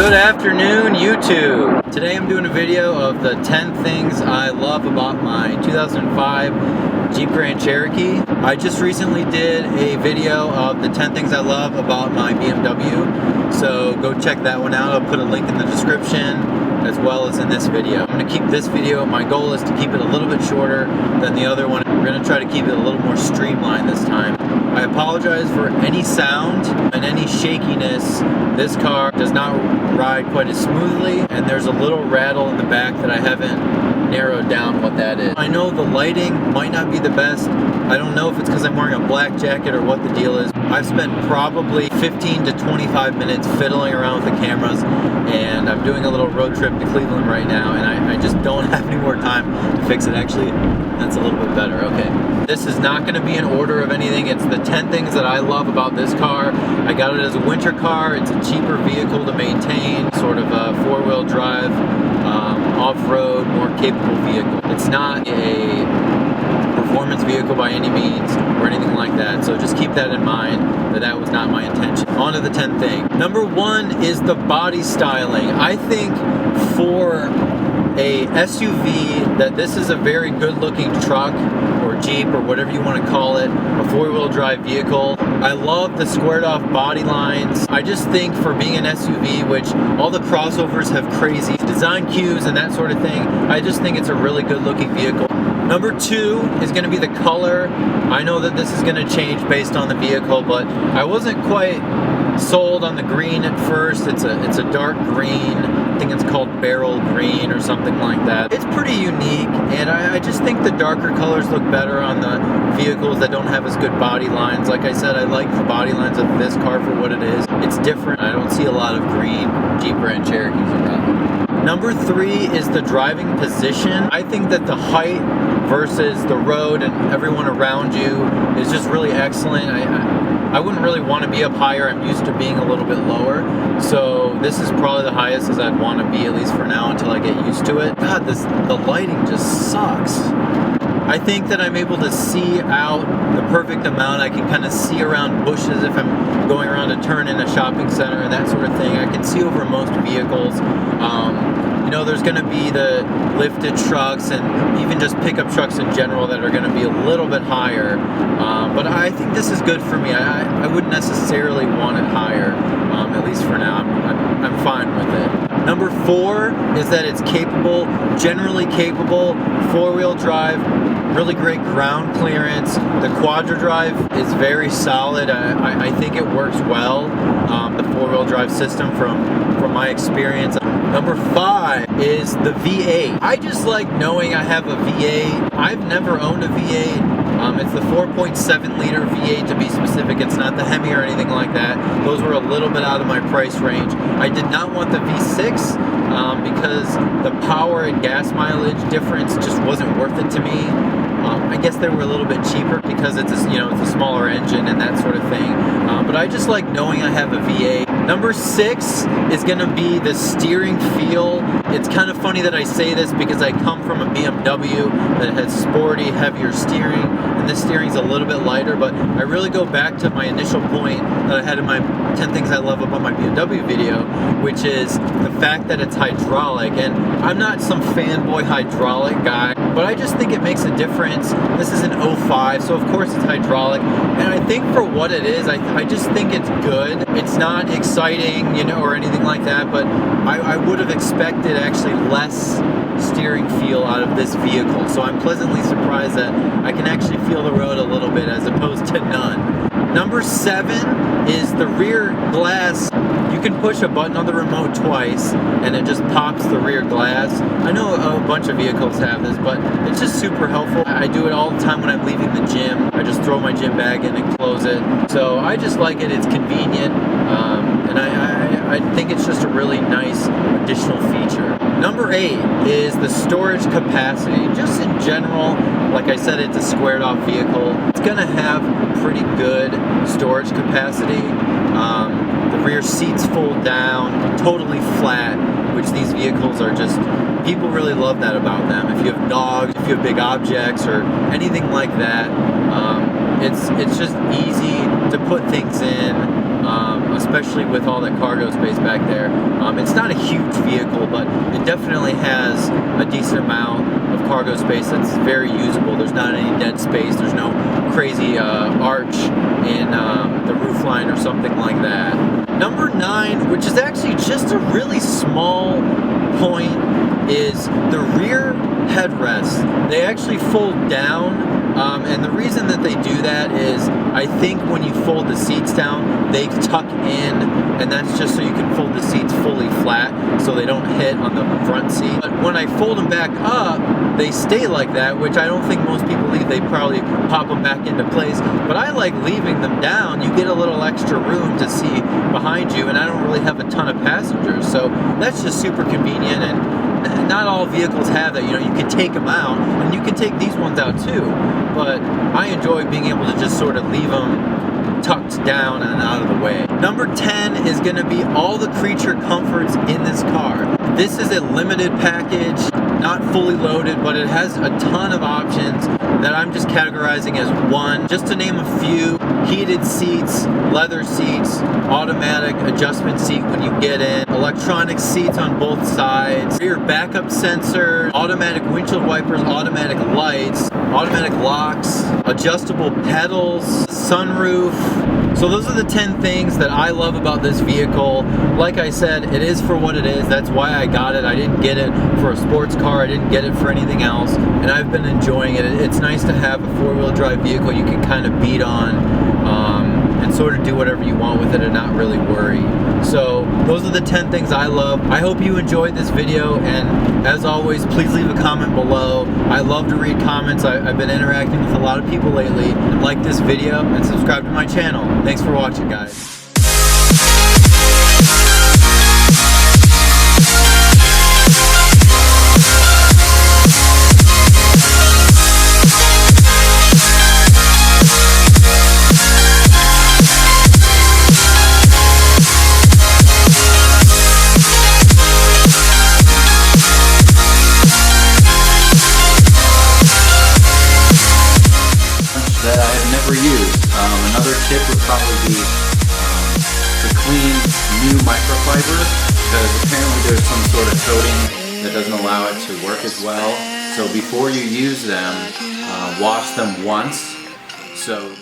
Good afternoon, YouTube. Today I'm doing a video of the 10 things I love about my 2005 Jeep Grand Cherokee. I just recently did a video of the 10 things I love about my BMW, so go check that one out. I'll put a link in the description as well as in this video. I'm going to keep this video, my goal is to keep it a little bit shorter than the other one. We're going to try to keep it a little more streamlined this time. I apologize for any sound and any shakiness. This car does not ride quite as smoothly, and there's a little rattle in the back that I haven't narrowed down what that is. I know the lighting might not be the best. I don't know if it's because I'm wearing a black jacket or what the deal is. I've spent probably 15 to 25 minutes fiddling around with the cameras, and I'm doing a little road trip to Cleveland right now, and I just don't have any more time to fix it. Actually, that's a little bit better. Okay. This is not going to be in order of anything. It's the 10 things that I love about this car. I got it as a winter car. It's a cheaper vehicle to maintain, sort of a four-wheel drive, off-road, more capable vehicle. It's not a performance vehicle by any means or anything like that. So just keep that in mind, that was not my intention. On to the 10th thing. Number one is the body styling. I think for a SUV that this is a very good looking truck or Jeep or whatever you want to call it, a four-wheel drive vehicle. I love the squared off body lines. I just think for being an SUV, which all the crossovers have crazy design cues and that sort of thing, I just think it's a really good looking vehicle. Number two is going to be the color. I know that this is going to change based on the vehicle, but I wasn't quite sold on the green at first. It's a dark green. I think it's called beryl green or something like that. It's pretty unique, and I just think the darker colors look better on the vehicles that don't have as good body lines. Like I said, I like the body lines of this car for what it is. It's different. I don't see a lot of green Jeep Grand Cherokees around. Number three is the driving position. I think that the height versus the road and everyone around you is just really excellent. I wouldn't really want to be up higher. I'm used to being a little bit lower. So this is probably the highest as I'd want to be, at least for now, until I get used to it. God, the lighting just sucks. I think that I'm able to see out the perfect amount. I can kind of see around bushes if I'm going around a turn in a shopping center and that sort of thing. I can see over most vehicles. You know, there's going to be the lifted trucks and even just pickup trucks in general that are going to be a little bit higher. But I think this is good for me. I wouldn't necessarily want it higher, at least for now. I'm fine with it. Number four is that it's capable, generally capable, four-wheel drive, really great ground clearance. The Quadra Drive is very solid. I think it works well, the four-wheel drive system from my experience. Number five is the V8. I just like knowing I have a V8. I've never owned a V8. It's the 4.7 liter V8 to be specific. It's not the Hemi or anything like that. Those were a little bit out of my price range. I did not want the V6 because the power and gas mileage difference just wasn't worth it to me. I guess they were a little bit cheaper because it's a smaller engine and that sort of thing. But I just like knowing I have a V8. Number six is going to be the steering feel. It's kind of funny that I say this because I come from a BMW that has sporty, heavier steering, and this steering's a little bit lighter, but I really go back to my initial point that I had in my 10 things I love about my BMW video, which is the fact that it's hydraulic. And I'm not some fanboy hydraulic guy, but I just think it makes a difference. This is an 05, so of course it's hydraulic, and I think for what it is, I just think it's good. It's not exciting, or anything like that, but I would have expected actually less steering feel out of this vehicle, so I'm pleasantly surprised that I can actually feel the road a little bit as opposed to none. Number seven is the rear glass. You can push a button on the remote twice and it just pops the rear glass. I know a bunch of vehicles have this, but it's just super helpful. I do it all the time when I'm leaving the gym. I just throw my gym bag in and close it. So I just like it. It's convenient, and I think it's just a really nice additional feature. Number eight is the storage capacity. Just in general, like I said, it's a squared off vehicle. It's gonna have pretty good storage capacity. The rear seats fold down, totally flat, which these vehicles are just, people really love that about them. If you have dogs, if you have big objects or anything like that, it's just easy to put things in, especially with all that cargo space back there. It's not a huge vehicle, but it definitely has a decent amount of cargo space that's very usable. There's not any dead space. There's no crazy arch in the roof line or something like that. Number 9, which is actually just a really small point, is the rear headrests. They actually fold down. And the reason that they do that is, I think when you fold the seats down, they tuck in, and that's just so you can fold the seats fully flat so they don't hit on the front seat. But when I fold them back up, they stay like that, which I don't think most people leave. They probably pop them back into place. But I like leaving them down. You get a little extra room to see behind you, and I don't really have a ton of passengers. So that's just super convenient, and not all vehicles have that. You know, you can take them out, and you can take these ones out too. But I enjoy being able to just sort of leave them tucked down and out of the way. Number 10 is going to be all the creature comforts in this car. This is a limited package, not fully loaded, but it has a ton of options that I'm just categorizing as one. Just to name a few: heated seats, leather seats, automatic adjustment seat when you get in, electronic seats on both sides, rear backup sensor, automatic windshield wipers, automatic lights, automatic locks, adjustable pedals, sunroof. So those are the 10 things that I love about this vehicle. Like I said, it is for what it is. That's why I got it. I didn't get it for a sports car. I didn't get it for anything else. And I've been enjoying it. It's nice to have a four-wheel drive vehicle you can kind of beat on and sort of do whatever you want with it and not really worry. So those are the 10 things I love. I hope you enjoyed this video, and as always, please leave a comment below. I love to read comments. I've been interacting with a lot of people lately. And like this video and subscribe to my channel. Thanks for watching, guys. That I have never used. Another tip would probably be to clean new microfiber, because apparently there's some sort of coating that doesn't allow it to work as well. So before you use them, wash them once. So